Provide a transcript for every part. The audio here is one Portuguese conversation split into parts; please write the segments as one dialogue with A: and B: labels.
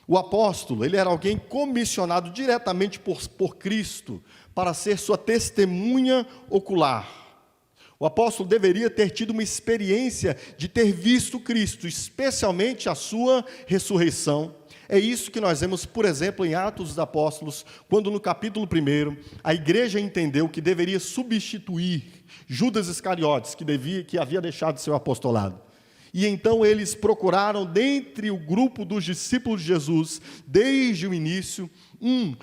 A: O apóstolo, ele era alguém comissionado diretamente por Cristo para ser sua testemunha ocular. O apóstolo deveria ter tido uma experiência de ter visto Cristo, especialmente a sua ressurreição. É isso que nós vemos, por exemplo, em Atos dos Apóstolos, quando no capítulo 1, a igreja entendeu que deveria substituir Judas Iscariotes, que havia deixado seu apostolado. E então eles procuraram, dentre o grupo dos discípulos de Jesus, desde o início,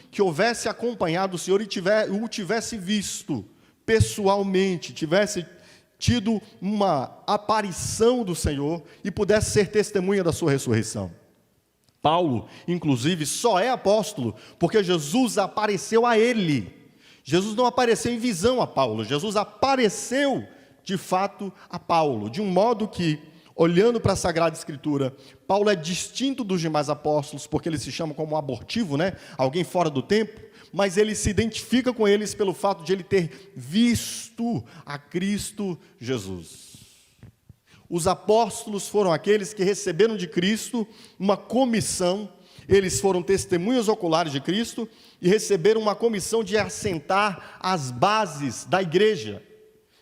A: que houvesse acompanhado o Senhor e o tivesse visto pessoalmente, tivesse tido uma aparição do Senhor e pudesse ser testemunha da sua ressurreição. Paulo, inclusive, só é apóstolo porque Jesus apareceu a ele. Jesus não apareceu em visão a Paulo, Jesus apareceu de fato a Paulo, de um modo que, olhando para a Sagrada Escritura, Paulo é distinto dos demais apóstolos, porque ele se chama como abortivo, alguém fora do tempo, mas ele se identifica com eles pelo fato de ele ter visto a Cristo Jesus. Os apóstolos foram aqueles que receberam de Cristo uma comissão, eles foram testemunhas oculares de Cristo e receberam uma comissão de assentar as bases da igreja.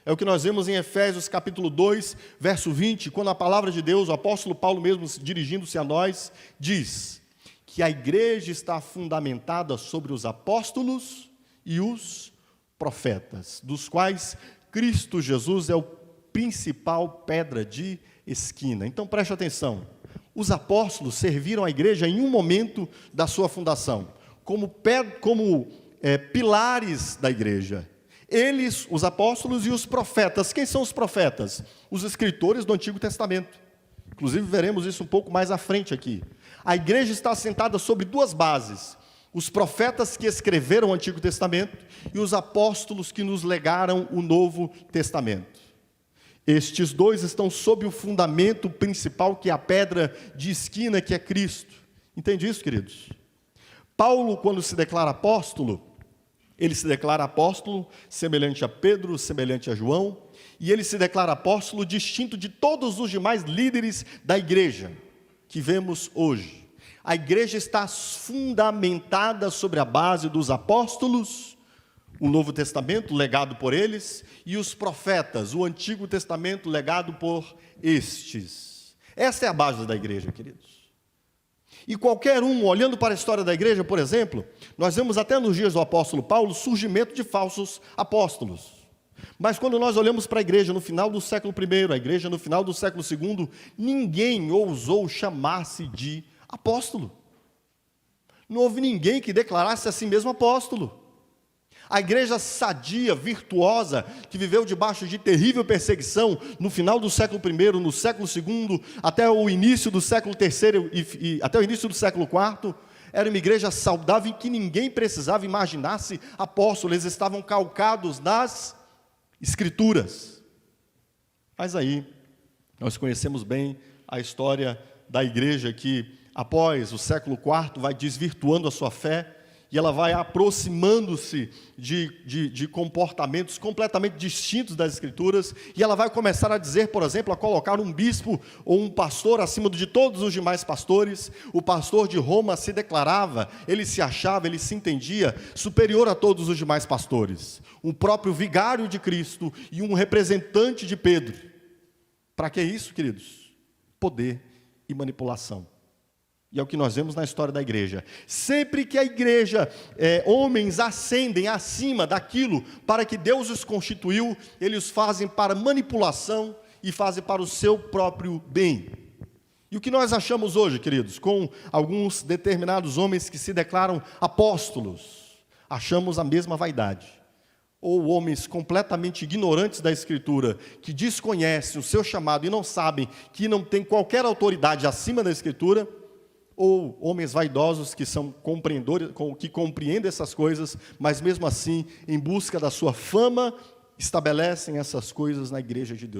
A: É o que nós vemos em Efésios capítulo 2, verso 20, quando a palavra de Deus, o apóstolo Paulo mesmo dirigindo-se a nós, diz que a igreja está fundamentada sobre os apóstolos e os profetas, dos quais Cristo Jesus é o principal pedra de esquina. Então preste atenção, os apóstolos serviram a igreja em um momento da sua fundação, como pilares da igreja. Eles, os apóstolos e os profetas. Quem são os profetas? Os escritores do Antigo Testamento. Inclusive veremos isso um pouco mais à frente aqui. A igreja está assentada sobre duas bases: os profetas que escreveram o Antigo Testamento e os apóstolos que nos legaram o Novo Testamento. Estes dois estão sob o fundamento principal, que é a pedra de esquina, que é Cristo. Entende isso, queridos? Paulo, quando se declara apóstolo, ele se declara apóstolo semelhante a Pedro, semelhante a João, e ele se declara apóstolo distinto de todos os demais líderes da igreja que vemos hoje. A igreja está fundamentada sobre a base dos apóstolos, o Novo Testamento, legado por eles, e os profetas, o Antigo Testamento, legado por estes. Essa é a base da igreja, queridos. E qualquer um, olhando para a história da igreja, por exemplo, nós vemos até nos dias do apóstolo Paulo, surgimento de falsos apóstolos. Mas quando nós olhamos para a igreja no final do século I, a igreja no final do século II, ninguém ousou chamar-se de apóstolo. Não houve ninguém que declarasse a si mesmo apóstolo. A igreja sadia, virtuosa, que viveu debaixo de terrível perseguição no final do século I, no século II, até o início do século III e até o início do século IV, era uma igreja saudável em que ninguém precisava imaginar-se apóstolo, eles estavam calcados nas Escrituras. Mas aí, nós conhecemos bem a história da igreja que, após o século IV, vai desvirtuando a sua fé, e ela vai aproximando-se de comportamentos completamente distintos das Escrituras, e ela vai começar a dizer, por exemplo, a colocar um bispo ou um pastor acima de todos os demais pastores. O pastor de Roma se declarava, ele se achava, ele se entendia superior a todos os demais pastores. O próprio vigário de Cristo e um representante de Pedro. Para que isso, queridos? Poder e manipulação. E é o que nós vemos na história da igreja. Sempre que a igreja, homens ascendem acima daquilo para que Deus os constituiu, eles os fazem para manipulação e fazem para o seu próprio bem. E o que nós achamos hoje, queridos, com alguns determinados homens que se declaram apóstolos? Achamos a mesma vaidade. Ou homens completamente ignorantes da Escritura, que desconhecem o seu chamado e não sabem que não tem qualquer autoridade acima da Escritura, ou homens vaidosos que são compreendedores, que compreendem essas coisas, mas mesmo assim, em busca da sua fama, estabelecem essas coisas na igreja de Deus.